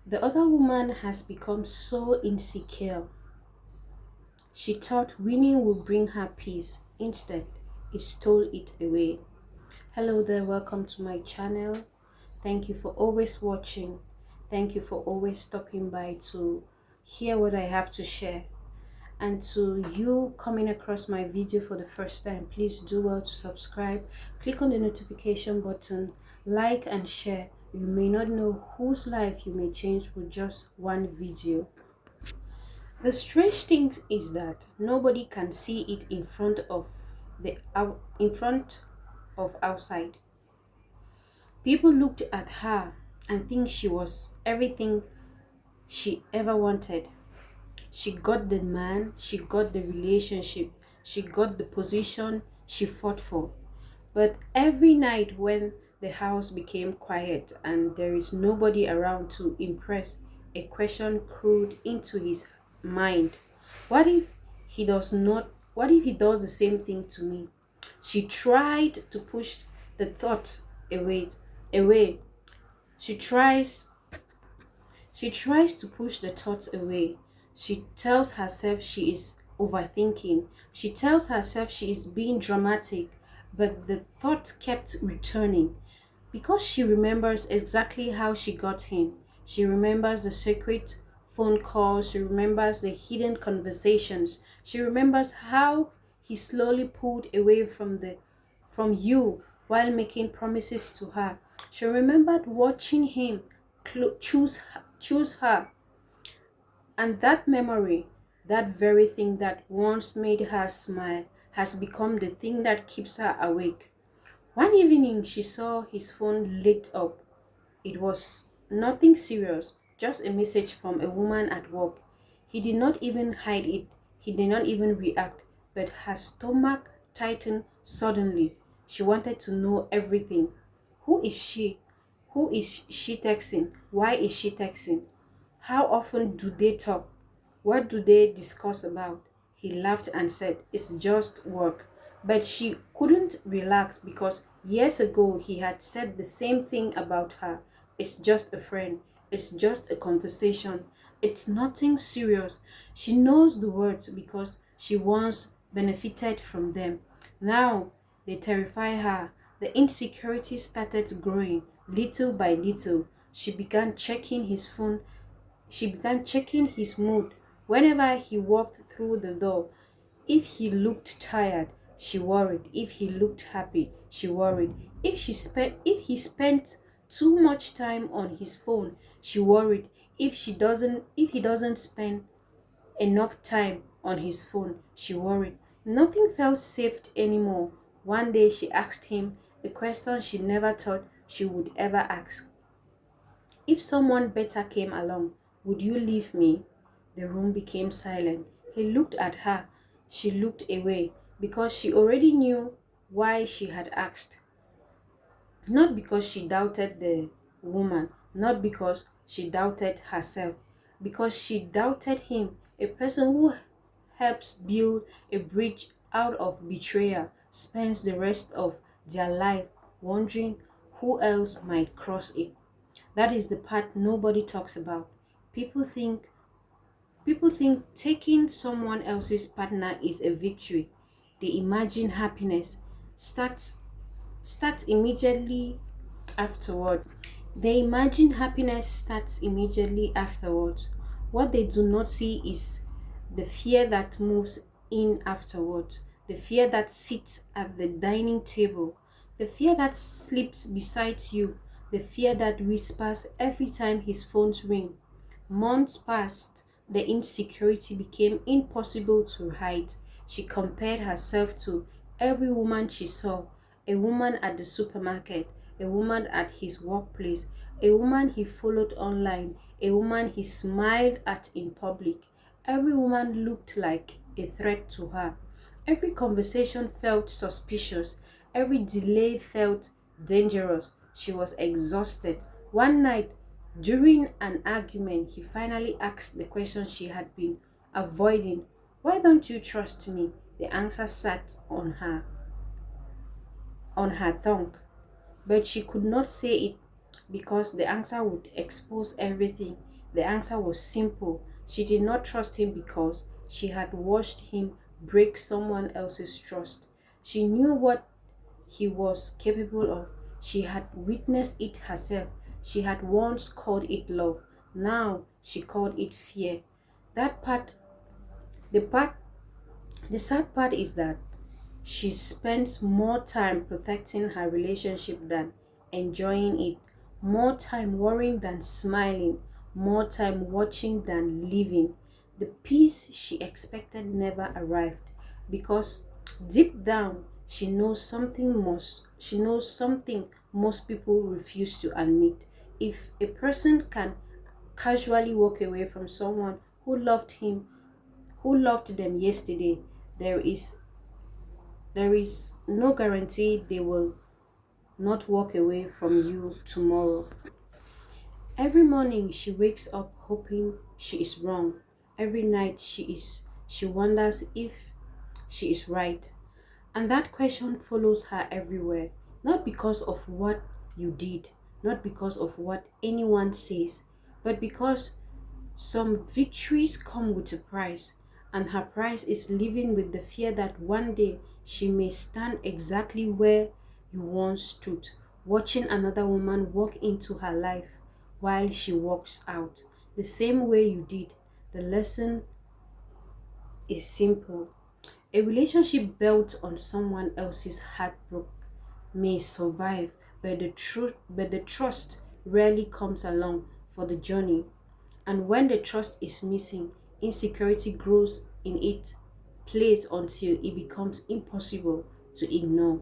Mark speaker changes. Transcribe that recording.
Speaker 1: The other woman has become so insecure. She thought winning would bring her peace. Instead, it stole it away. Hello there, welcome to my channel. Thank you for always watching. Thank you for always stopping by to hear what I have to share. And to you coming across my video for the first time, please do well to subscribe, click on the notification button, like and share. You may not know whose life you may change with just one video. The strange thing is that nobody can see it in front of outside. People looked at her and think she was everything she ever wanted. She got the man, she got the relationship, she got the position she fought for. But every night when the house became quiet and there is nobody around to impress, a question crawled into his mind. What if what if he does the same thing to me? She tried to push the thought away. She tries she tries to push the thoughts away. She tells herself she is overthinking. She tells herself she is being dramatic, but the thought kept returning because she remembers exactly how she got him. She remembers the secret phone calls, she remembers the hidden conversations. She remembers how he slowly pulled away from you while making promises to her. She remembered watching him choose her, and that memory, that very thing that once made her smile, has become the thing that keeps her awake. One evening, she saw his phone lit up. It was nothing serious, just a message from a woman at work. He did not even hide it, he did not even react, but her stomach tightened suddenly. She wanted to know everything. Who is she? Who is she texting? Why is she texting? How often do they talk? What do they discuss about? He laughed and said, "It's just work." But she couldn't relax because years ago he had said the same thing about her. It's just a friend. It's just a conversation. It's nothing serious. She knows the words because she once benefited from them. Now they terrify her. The insecurity started growing little by little. She began checking his mood whenever he walked through the door. If he looked tired, she worried. If he looked happy, she worried. If he spent too much time on his phone, she worried. If he doesn't spend enough time on his phone, she worried. Nothing felt safe anymore. One day she asked him a question she never thought she would ever ask. If someone better came along, would you leave me? The room became silent. He looked at her. She looked away because she already knew why she had asked. Not because she doubted the woman, not because she doubted herself, because she doubted him, a person who helps build a bridge out of betrayal, spends the rest of their life wondering who else might cross it. That is the part nobody talks about. People think People think taking someone else's partner is a victory. They imagine happiness starts starts immediately afterward. They imagine happiness starts immediately afterwards. What they do not see is the fear that moves in afterwards, the fear that sits at the dining table, the fear that sleeps beside you, the fear that whispers every time his phones ring. Months passed, the insecurity became impossible to hide. She compared herself to every woman she saw, a woman at the supermarket, a woman at his workplace, a woman he followed online, a woman he smiled at in public. Every woman looked like a threat to her. Every conversation felt suspicious. Every delay felt dangerous. She was exhausted. One night, during an argument, he finally asked the question she had been avoiding. Why don't you trust me? The answer sat on her tongue, but she could not say it because the answer would expose everything. The answer was simple. She did not trust him because she had watched him break someone else's trust. She knew what he was capable of. She had witnessed it herself. She had once called it love. Now she called it fear. That part, the part, the sad part is that she spends more time protecting her relationship than enjoying it, more time worrying than smiling, more time watching than living. The peace she expected never arrived because deep down she knows something most people refuse to admit. If a person can casually walk away from someone who loved them yesterday, there is there is no guarantee they will not walk away from you tomorrow. Every morning she wakes up hoping she is wrong. Every night she wonders if she is right. And that question follows her everywhere, not because of what you did, not because of what anyone says, but because some victories come with a price, and her price is living with the fear that one day she may stand exactly where you once stood, watching another woman walk into her life while she walks out, the same way you did. The lesson is simple. A relationship built on someone else's heartbreak may survive, but the trust rarely comes along for the journey. And when the trust is missing, insecurity grows in its place until it becomes impossible to ignore.